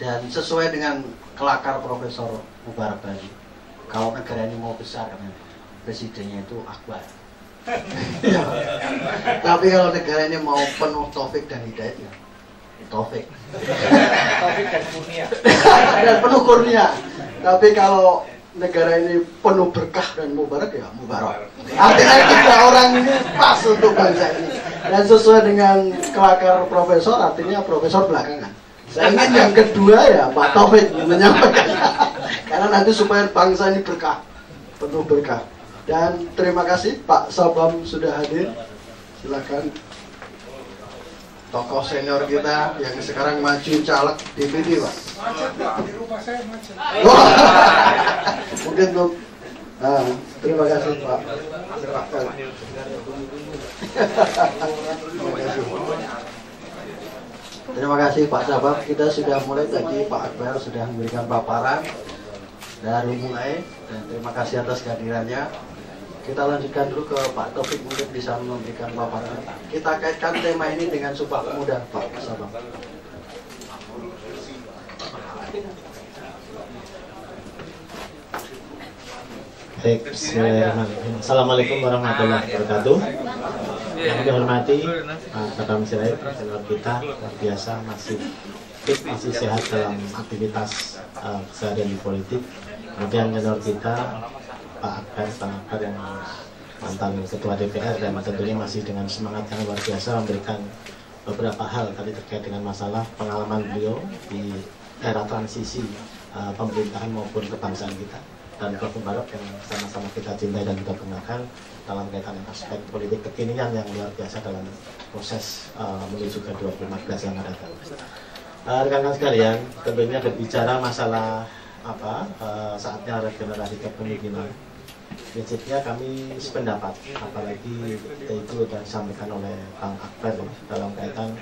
Dan sesuai dengan kelakar Profesor Mubarak tadi, kalau negara ini mau besar kan presidennya itu Akbar. Ya. Tapi kalau negara ini mau penuh taufik dan hidayat ya taufik. Taufik dan kurnia. Dan penuh kurnia. Tapi kalau negara ini penuh berkah dan mubarak ya mubarak. Artinya tiga orang ini pas untuk bangsa ini. Dan sesuai dengan kelakar profesor, artinya profesor belakangan. Saya ingin yang kedua ya Pak Taufik yang menyampaikan. Karena nanti supaya bangsa ini berkah, penuh berkah. Dan terima kasih Pak Sabam sudah hadir. Silakan. Tokoh senior kita yang sekarang maju caleg DPD Pak. Macet Pak, di rumah saya macet. Mungkin untuk terima kasih Pak. Terima kasih Pak Sabab. Kita sudah mulai tadi, Pak Akbar sudah memberikan paparan dari mulai, dan terima kasih atas kehadirannya. Kita lanjutkan dulu ke Pak Taufik untuk bisa memberikan paparan. Kita kaitkan tema ini dengan Sumpah Pemuda, Pak Sabab. Baik, Assalamualaikum warahmatullahi wabarakatuh. Yang kami hormati Pak Kadam Sirait, senior kita luar biasa, masih fit, masih sehat dalam aktivitas keseharian di politik. Kemudian senior kita Pak Akbar yang mantan Ketua DPR dan tentunya masih dengan semangat yang luar biasa memberikan beberapa hal tadi terkait dengan masalah pengalaman beliau di era transisi pemerintahan maupun kebangsaan kita. Dan Prof. Mubarak yang sama-sama kita cintai dan kita banggakan dalam kaitan aspek politik kekinian yang luar biasa dalam proses menuju ke 2014 yang akan datang. Rekan-rekan sekalian, tentunya berbicara masalah saatnya regenerasi kepemimpinan. Prinsipnya kami sependapat, apalagi itu sudah disampaikan oleh Bang Akbar dalam kaitan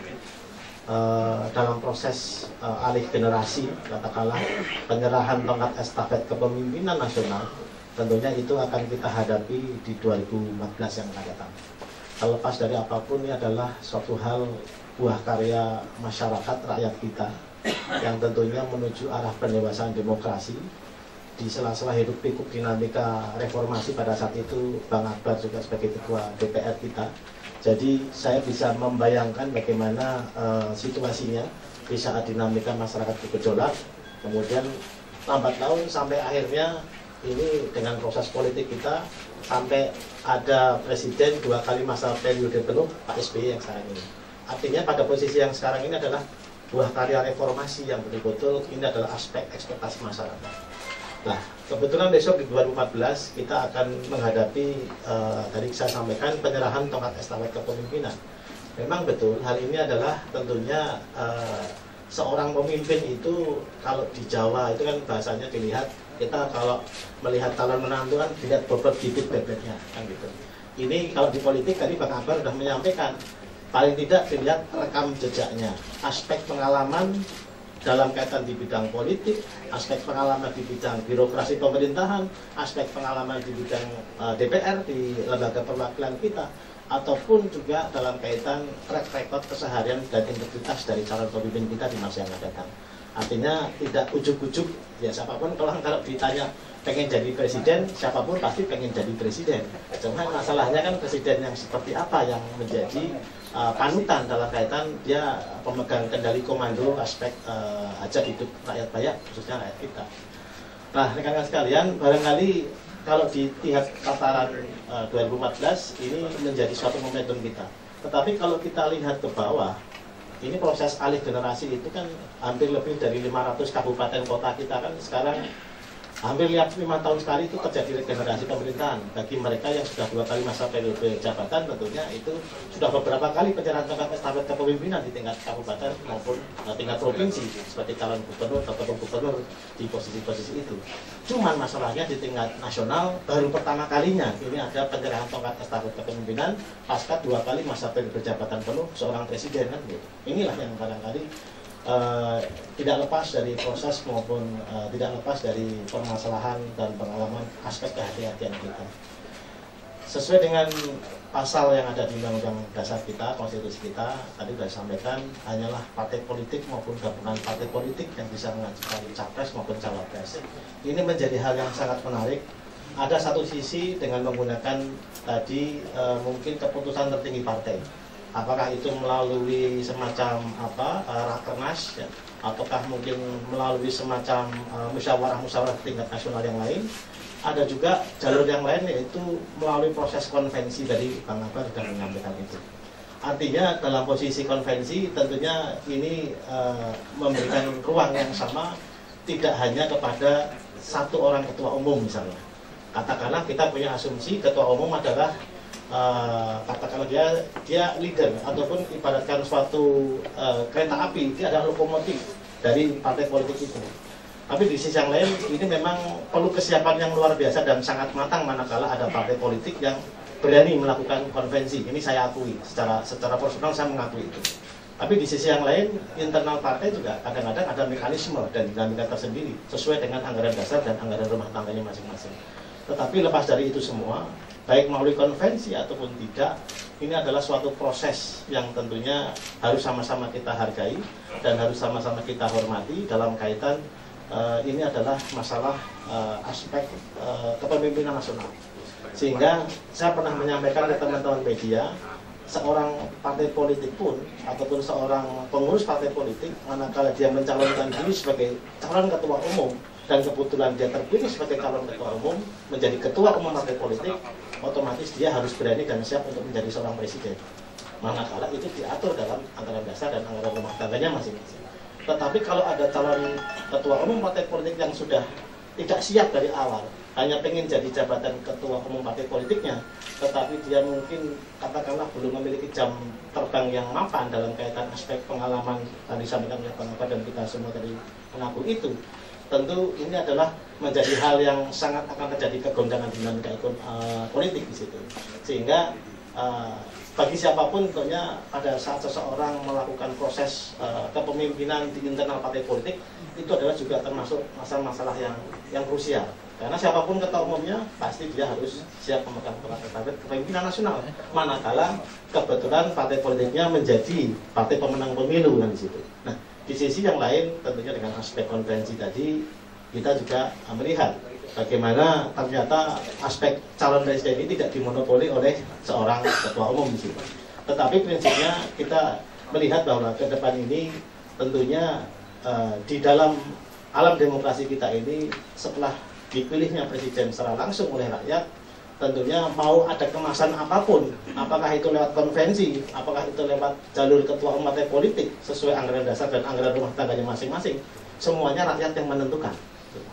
dalam proses alih generasi, katakanlah penyerahan tongkat estafet kepemimpinan nasional, tentunya itu akan kita hadapi di 2014 yang akan datang. Terlepas dari apapun, ini adalah suatu hal buah karya masyarakat rakyat kita yang tentunya menuju arah pendewasaan demokrasi. Di sela-sela hidup pikuk dinamika reformasi pada saat itu, Bang Akbar juga sebagai ketua DPR kita. Jadi saya bisa membayangkan bagaimana situasinya di saat dinamika masyarakat bergejolak, kemudian lambat laun sampai akhirnya ini dengan proses politik kita sampai ada presiden 2 kali masa periode penuh, Pak SBY yang sekarang ini. Artinya pada posisi yang sekarang ini adalah buah karya reformasi yang betul-betul ini adalah aspek ekspektasi masyarakat. Nah, kebetulan besok di 2014 kita akan menghadapi, tadi saya sampaikan, penyerahan tongkat estafet kepemimpinan. Memang betul, hal ini adalah tentunya seorang pemimpin itu kalau di Jawa itu kan bahasanya dilihat, kita kalau melihat calon menantu kan dilihat bobot bibit bebeknya, kan gitu. Ini kalau di politik tadi Bang Akbar sudah menyampaikan, paling tidak dilihat rekam jejaknya, aspek pengalaman dalam kaitan di bidang politik, aspek pengalaman di bidang birokrasi pemerintahan, aspek pengalaman di bidang DPR, di lembaga perwakilan kita, ataupun juga dalam kaitan track record keseharian dan integritas dari calon pemimpin kita di masa yang akan datang. Artinya tidak ujuk-ujuk, ya siapapun kalau ditanya pengen jadi presiden, siapapun pasti pengen jadi presiden. Cuma masalahnya kan presiden yang seperti apa yang menjadi panutan dalam kaitan dia pemegang kendali komando aspek hajat hidup rakyat banyak, khususnya rakyat kita. Nah, rekan-rekan sekalian, barangkali kalau dilihat tataran 2014 ini menjadi suatu momentum kita. Tetapi kalau kita lihat ke bawah, ini proses alih generasi itu kan hampir lebih dari 500 kabupaten kota kita kan sekarang hampir 5 tahun sekali itu terjadi regenerasi pemerintahan. Bagi mereka yang sudah 2 kali masa periode jabatan, tentunya itu sudah beberapa kali penyerahan tongkat estafet kepemimpinan di tingkat kabupaten maupun tingkat provinsi seperti calon gubernur atau gubernur di posisi-posisi itu. Cuman masalahnya di tingkat nasional baru pertama kalinya ini ada penyerahan tongkat estafet kepemimpinan pasca 2 kali masa periode jabatan penuh seorang presiden kan gitu. Inilah yang barangkali tidak lepas dari proses maupun tidak lepas dari permasalahan dan pengalaman aspek kehati-hatian kita. Sesuai dengan pasal yang ada di Undang-Undang Dasar kita, konstitusi kita, tadi sudah disampaikan, hanyalah partai politik maupun gabungan partai politik yang bisa mengajukan capres maupun cawapres. Ini menjadi hal yang sangat menarik. Ada satu sisi dengan menggunakan tadi mungkin keputusan tertinggi partai. Apakah itu melalui semacam rakernas, ya, ataukah mungkin melalui semacam musyawarah tingkat nasional yang lain. Ada juga jalur yang lain, yaitu melalui proses konvensi. Dari Bang Akbar sudah menyampaikan itu. Artinya dalam posisi konvensi tentunya ini memberikan ruang yang sama, tidak hanya kepada satu orang ketua umum misalnya. Katakanlah kita punya asumsi ketua umum adalah katakanlah dia leader, ataupun ibaratkan suatu kereta api, dia adalah lokomotif dari partai politik itu. Tapi di sisi yang lain, ini memang perlu kesiapan yang luar biasa dan sangat matang manakala ada partai politik yang berani melakukan konvensi. Ini saya akui, secara personal saya mengakui itu. Tapi di sisi yang lain, internal partai juga kadang-kadang ada mekanisme dan dinamika tersendiri sesuai dengan anggaran dasar dan anggaran rumah tangganya masing-masing. Tetapi lepas dari itu semua, baik melalui konvensi ataupun tidak, ini adalah suatu proses yang tentunya harus sama-sama kita hargai dan harus sama-sama kita hormati dalam kaitan ini adalah masalah aspek kepemimpinan nasional. Sehingga saya pernah menyampaikan ke teman-teman media, seorang partai politik pun ataupun seorang pengurus partai politik, manakala dia mencalonkan diri sebagai calon ketua umum dan kebetulan dia terpilih sebagai calon ketua umum menjadi ketua umum partai politik, otomatis dia harus berani dan siap untuk menjadi seorang presiden. Manakala itu diatur dalam anggaran dasar dan anggaran rumah tangganya masing-masing. Tetapi kalau ada calon ketua umum partai politik yang sudah tidak siap dari awal, hanya pengen jadi jabatan ketua umum partai politiknya, tetapi dia mungkin katakanlah belum memiliki jam terbang yang mapan dalam kaitan aspek pengalaman tadi disampaikan oleh Bang Akbar dan kita semua tadi mengaku itu, tentu ini adalah menjadi hal yang sangat akan terjadi kegoncangan dinamika politik di situ. Sehingga bagi siapapun tentunya pada saat seseorang melakukan proses kepemimpinan di internal partai politik, itu adalah juga termasuk masalah-masalah yang krusial. Karena siapapun ketua umumnya pasti dia harus siap memegang kepemimpinan nasional. Manakala kebetulan partai politiknya menjadi partai pemenang pemilu kan di situ. Nah, di sisi yang lain tentunya dengan aspek konvensi tadi, kita juga melihat bagaimana ternyata aspek calon presiden ini tidak dimonopoli oleh seorang ketua umum di situ. Tetapi prinsipnya kita melihat bahwa ke depan ini tentunya di dalam alam demokrasi kita ini, setelah dipilihnya presiden secara langsung oleh rakyat, tentunya mau ada kemasan apapun, apakah itu lewat konvensi, apakah itu lewat jalur ketua umum partai politik sesuai anggaran dasar dan anggaran rumah tangganya masing-masing, semuanya rakyat yang menentukan.